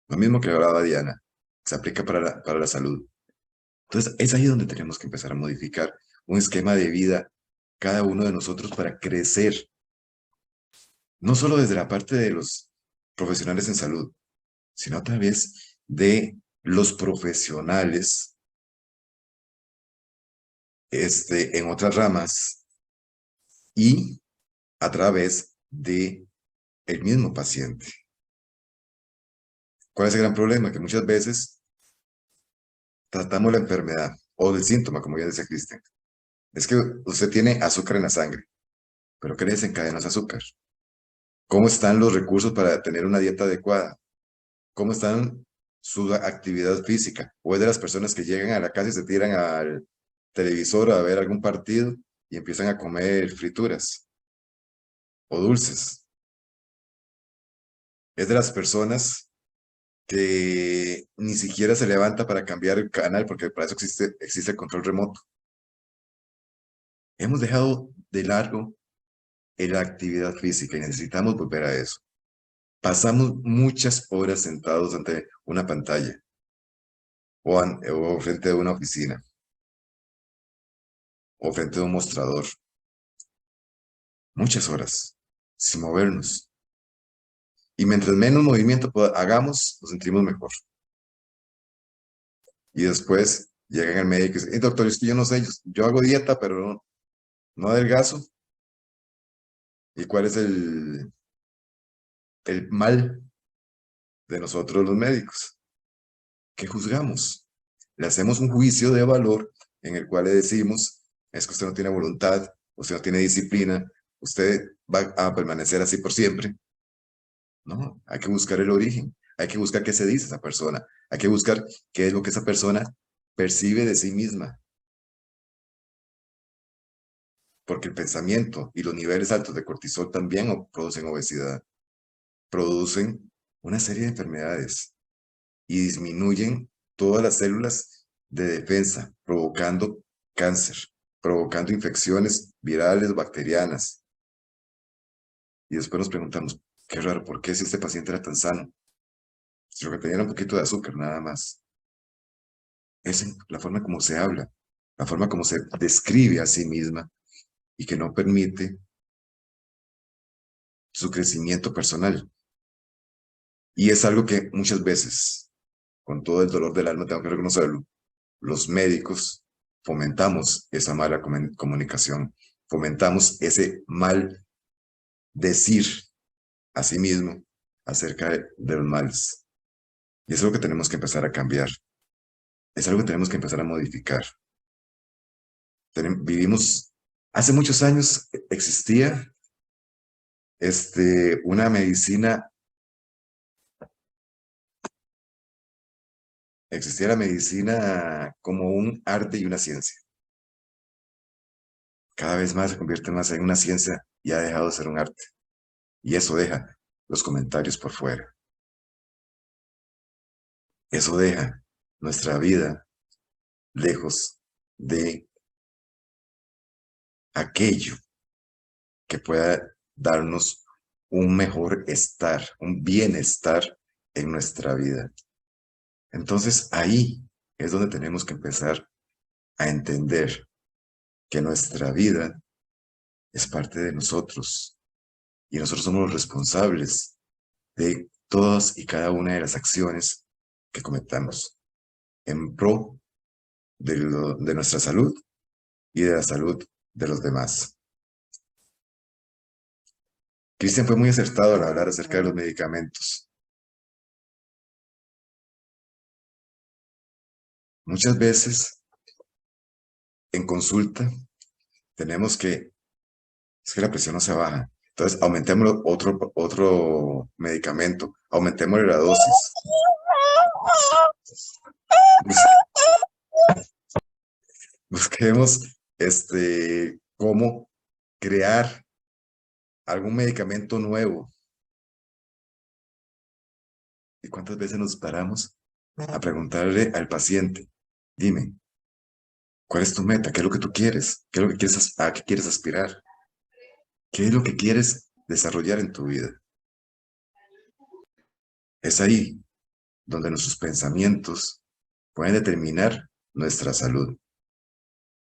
Lo mismo que hablaba Diana, se aplica para la salud. Entonces, es ahí donde tenemos que empezar a modificar un esquema de vida cada uno de nosotros para crecer. No solo desde la parte de los profesionales en salud, sino a través de los profesionales en otras ramas y a través de el mismo paciente. ¿Cuál es el gran problema? Que muchas veces tratamos la enfermedad o el síntoma, como ya decía Cristian. Es que usted tiene azúcar en la sangre, pero ¿qué le desencadena ese azúcar? ¿Cómo están los recursos para tener una dieta adecuada? ¿Cómo están su actividad física? ¿O es de las personas que llegan a la casa y se tiran al televisor a ver algún partido y empiezan a comer frituras o dulces? Es de las personas que ni siquiera se levanta para cambiar el canal porque para eso existe el control remoto. Hemos dejado de largo la actividad física y necesitamos volver a eso. Pasamos muchas horas sentados ante una pantalla o frente a una oficina o frente a un mostrador. Muchas horas sin movernos. Y mientras menos movimiento hagamos, nos sentimos mejor. Y después llegan al médico y dicen, doctor, es que yo no sé, yo hago dieta, pero no adelgazo. ¿Y cuál es el mal de nosotros los médicos? Que juzgamos. Le hacemos un juicio de valor en el cual le decimos, es que usted no tiene voluntad, usted no tiene disciplina, usted va a permanecer así por siempre. No, hay que buscar el origen, Hay que buscar qué se dice esa persona. Hay que buscar qué es lo que esa persona percibe de sí misma. Porque el pensamiento y los niveles altos de cortisol también producen obesidad. Producen una serie de enfermedades y disminuyen todas las células de defensa, provocando cáncer, provocando infecciones virales, bacterianas. Y después nos preguntamos, qué raro, ¿por qué si este paciente era tan sano? Si lo que tenía era un poquito de azúcar, nada más. Es la forma como se habla, la forma como se describe a sí misma y que no permite su crecimiento personal. Y es algo que muchas veces, con todo el dolor del alma, tengo que reconocerlo, los médicos fomentamos esa mala comunicación, fomentamos ese mal decir a sí mismo acerca de los males. Y es algo que tenemos que empezar a cambiar. Es algo que tenemos que empezar a modificar. Vivimos, hace muchos años existía una medicina, existía la medicina como un arte y una ciencia. Cada vez más se convierte más en una ciencia y ha dejado de ser un arte. Y eso deja los comentarios por fuera. Eso deja nuestra vida lejos de aquello que pueda darnos un mejor estar, un bienestar en nuestra vida. Entonces ahí es donde tenemos que empezar a entender que nuestra vida es parte de nosotros y nosotros somos los responsables de todas y cada una de las acciones que cometamos en pro de nuestra salud y de la salud de los demás. Cristian fue muy acertado al hablar acerca de los medicamentos. Muchas veces en consulta tenemos que, es que la presión no se baja, entonces aumentemos otro medicamento, aumentémosle la dosis. Busquemos cómo crear algún medicamento nuevo. ¿Y cuántas veces nos paramos a preguntarle al paciente, dime, ¿cuál es tu meta? ¿Qué es lo que tú quieres? ¿Qué es lo que quieres, a qué quieres aspirar? ¿Qué es lo que quieres desarrollar en tu vida? Es ahí donde nuestros pensamientos pueden determinar nuestra salud.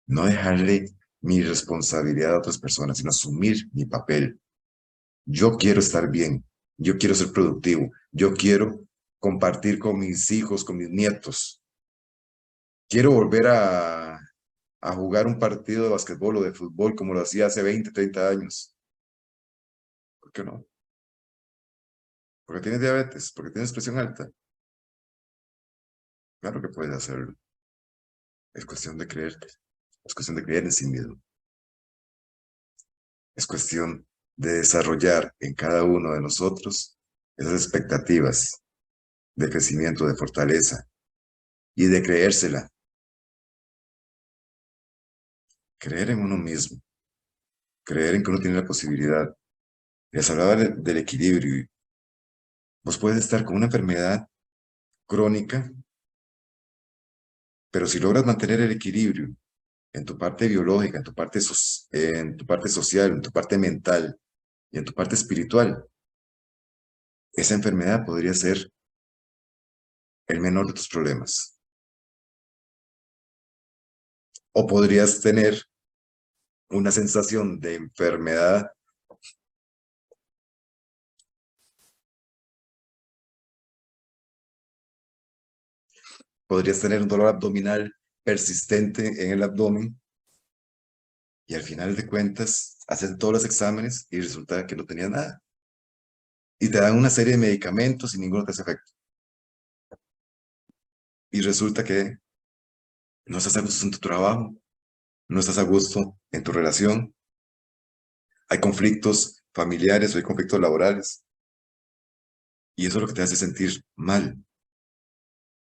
No dejarle mi responsabilidad a otras personas, sino asumir mi papel. Yo quiero estar bien, yo quiero ser productivo, yo quiero compartir con mis hijos, con mis nietos. Quiero volver a jugar un partido de basquetbol o de fútbol como lo hacía hace 20, 30 años. ¿Por qué no? Porque tienes diabetes, porque tienes presión alta. Claro que puedes hacerlo. Es cuestión de creerte. Es cuestión de creer en sí mismo. Es cuestión de desarrollar en cada uno de nosotros esas expectativas de crecimiento, de fortaleza y de creérsela. Creer en uno mismo. Creer en que uno tiene la posibilidad. Les hablaba del equilibrio. Vos puedes estar con una enfermedad crónica, pero si logras mantener el equilibrio en tu parte biológica, en tu parte social, en tu parte mental y en tu parte espiritual, esa enfermedad podría ser el menor de tus problemas. O podrías tener una sensación de enfermedad podrías tener un dolor abdominal persistente en el abdomen y al final de cuentas haces todos los exámenes y resulta que no tenías nada. Y te dan una serie de medicamentos y ninguno te hace efecto. Y resulta que no estás a gusto en tu trabajo, no estás a gusto en tu relación, hay conflictos familiares o hay conflictos laborales. Y eso es lo que te hace sentir mal.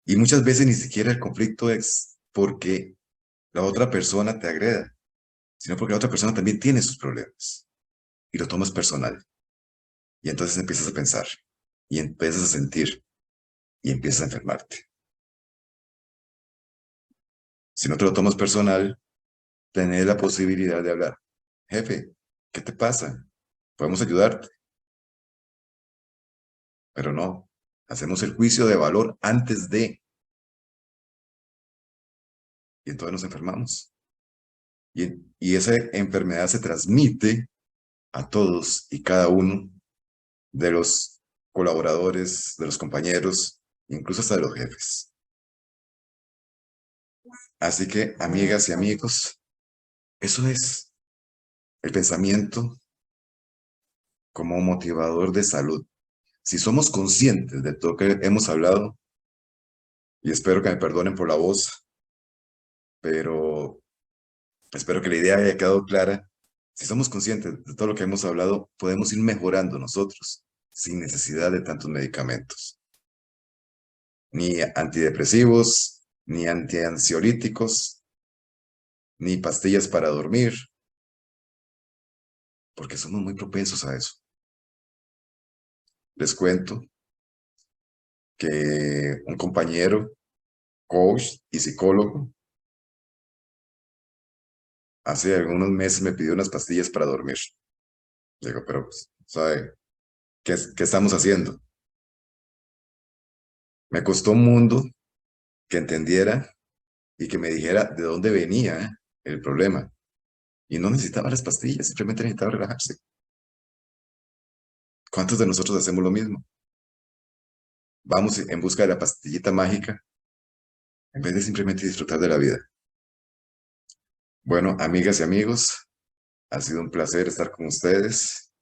Y muchas veces ni siquiera el conflicto es porque la otra persona te agreda, sino porque la otra persona también tiene sus problemas. Y lo tomas personal. Y entonces empiezas a pensar, y empiezas a sentir, y empiezas a enfermarte. Si no te lo tomas personal, tenés la posibilidad de hablar. Jefe, ¿qué te pasa? Podemos ayudarte. Pero no, hacemos el juicio de valor antes de, y entonces nos enfermamos. Y esa enfermedad se transmite a todos y cada uno de los colaboradores, de los compañeros, incluso hasta de los jefes. Así que, amigas y amigos, eso es el pensamiento como motivador de salud. Si somos conscientes de todo lo que hemos hablado, y espero que me perdonen por la voz, pero espero que la idea haya quedado clara. Si somos conscientes de todo lo que hemos hablado, podemos ir mejorando nosotros, sin necesidad de tantos medicamentos. Ni antidepresivos, ni antiansiolíticos, ni pastillas para dormir, porque somos muy propensos a eso. Les cuento que un compañero, coach y psicólogo, hace algunos meses me pidió unas pastillas para dormir. Digo, pero, pues, ¿sabe qué estamos haciendo? Me costó un mundo que entendiera y que me dijera de dónde venía el problema. Y no necesitaba las pastillas, simplemente necesitaba relajarse. ¿Cuántos de nosotros hacemos lo mismo? Vamos en busca de la pastillita mágica en vez de simplemente disfrutar de la vida. Bueno, amigas y amigos, ha sido un placer estar con ustedes.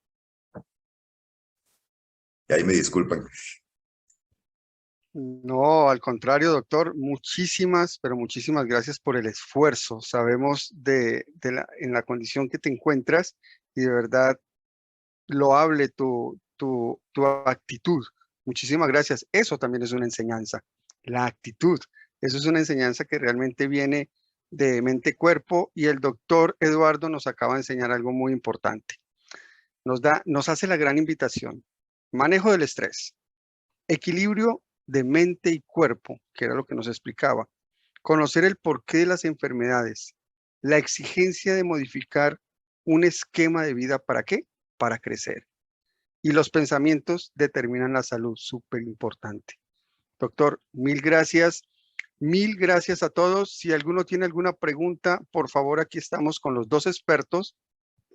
Y ahí me disculpan. No, al contrario, doctor, muchísimas, pero muchísimas gracias por el esfuerzo. Sabemos en la condición que te encuentras y de verdad loable tu actitud. Muchísimas gracias. Eso también es una enseñanza, la actitud. Eso es una enseñanza que realmente viene de mente-cuerpo y el doctor Eduardo nos acaba de enseñar algo muy importante. Nos hace la gran invitación. Manejo del estrés, equilibrio de mente y cuerpo, que era lo que nos explicaba. Conocer el porqué de las enfermedades, la exigencia de modificar un esquema de vida, ¿para qué? Para crecer. Y los pensamientos determinan la salud, súper importante. Doctor, mil gracias. Mil gracias a todos. Si alguno tiene alguna pregunta, por favor, aquí estamos con los dos expertos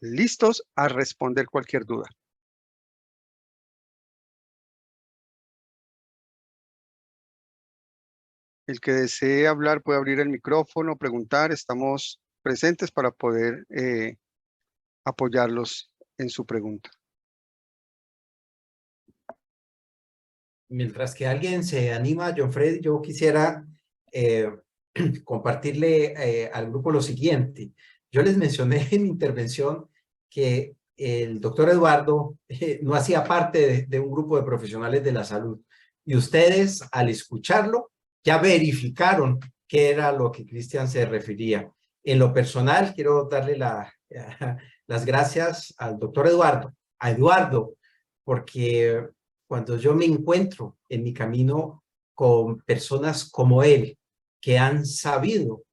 listos a responder cualquier duda. El que desee hablar puede abrir el micrófono, preguntar. Estamos presentes para poder apoyarlos en su pregunta. Mientras que alguien se anima, John Freddy, yo quisiera compartirle al grupo lo siguiente. Yo les mencioné en mi intervención que el doctor Eduardo no hacía parte de un grupo de profesionales de la salud. Y ustedes, al escucharlo, ya verificaron qué era lo que Cristian se refería. En lo personal, quiero darle las gracias al doctor Eduardo, a Eduardo, porque cuando yo me encuentro en mi camino con personas como él, que han sabido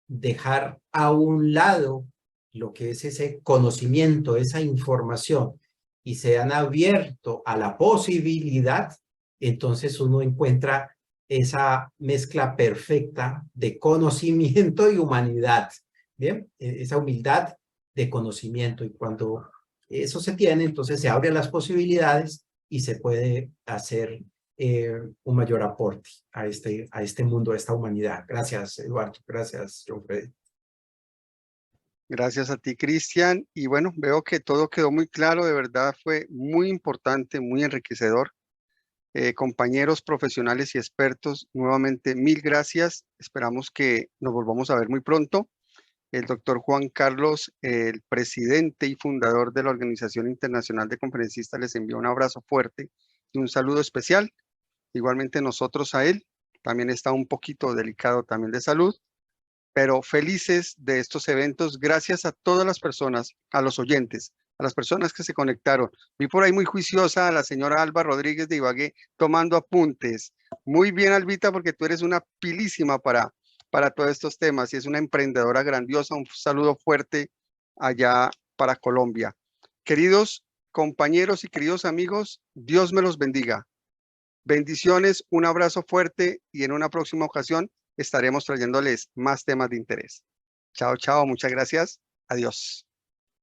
dejar a un lado lo que es ese conocimiento, esa información, y se han abierto a la posibilidad, entonces uno encuentra esa mezcla perfecta de conocimiento y humanidad, ¿bien? Esa humildad de conocimiento, y cuando eso se tiene, entonces se abren las posibilidades y se puede hacer un mayor aporte a este mundo, a esta humanidad. Gracias, Eduardo. Gracias, John Freddy. Gracias a ti, Cristian. Y bueno, veo que todo quedó muy claro. De verdad fue muy importante, muy enriquecedor. Compañeros profesionales y expertos, nuevamente mil gracias. Esperamos que nos volvamos a ver muy pronto. El doctor Juan Carlos, el presidente y fundador de la Organización Internacional de Conferencistas, les envía un abrazo fuerte. y un saludo especial. Igualmente nosotros a él, también está un poquito delicado también de salud, pero felices de estos eventos. Gracias a todas las personas, a los oyentes, a las personas que se conectaron. Vi por ahí muy juiciosa a la señora Alba Rodríguez de Ibagué tomando apuntes. Muy bien, Albita, porque tú eres una pilísima para todos estos temas y es una emprendedora grandiosa. Un saludo fuerte allá para Colombia. Queridos compañeros y queridos amigos, Dios me los bendiga. Bendiciones, un abrazo fuerte y en una próxima ocasión estaremos trayéndoles más temas de interés. Chao, chao, muchas gracias. Adiós.